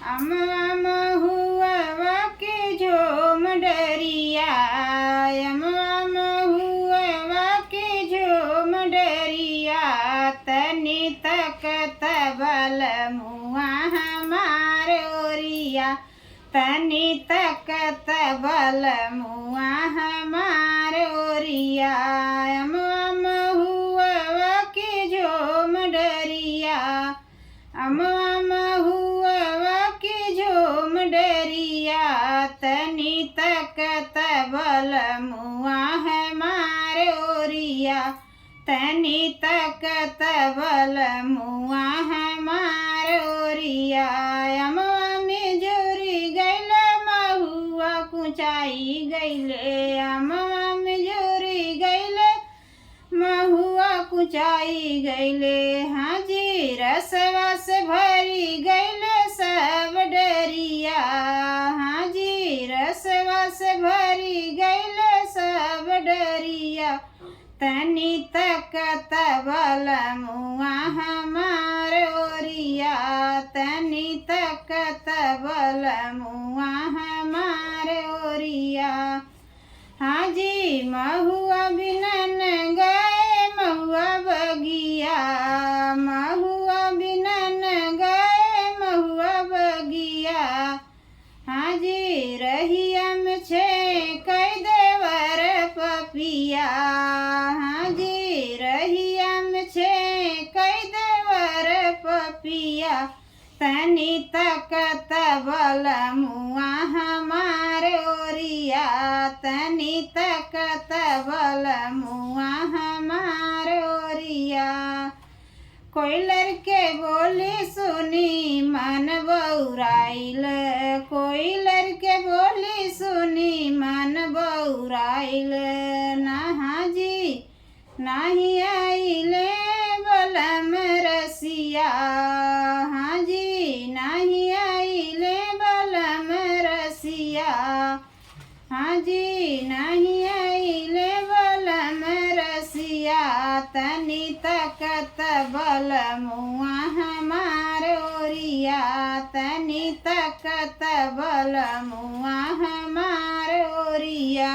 अम हुआ के झोम डरिया, अम हुआ के झोम डरिया, तनी तकत बल मुआ हमार ओरिया, तनी तकत बल मुआ हमार ओरिया। अम हुआ के झोम डरिया, अम हुआ के झोम डरिया, तनी तकत बल मुआ हमार ओरिया, तनी तकत बल मुआ हमार ओरिया। अमवा में जोरी गैल महुआ कुचाई गैले, अमवा में जोरी गैल महुआ कुचाई गैले, हाजी रसवा से भरी गैले सब डरिया, हाजी रसवा से भरी गैले सब डरिया, तनी तकत बल मुआ हमार ओरिया, तनी तकत बल मुआ हमार ओरिया। हाजी महुआ बिनन गए महुआ बगिया, महुआ बिनन गए महुआ बगिया, हाजी रहिया में छे कई देवर पपिया, हाजी रहिया में छे कई देवर पपिया, तनी तकत बल मुआ हमार ओरिया, तनी तकत बल मुआ हमार ओरिया। कोई लड़के बोली सुनी मन बौराइल, कोई लड़के बोली सुनी मन बौराइल, ना हाजी नाही आइले बलम रसिया, हाजी नाही आइले बलम रसिया, हाजी नाही आइले बलम रसिया, तनी तकत बल मुआ हमार ओरिया, तनी तकत बल मुआ हमार ओरिया।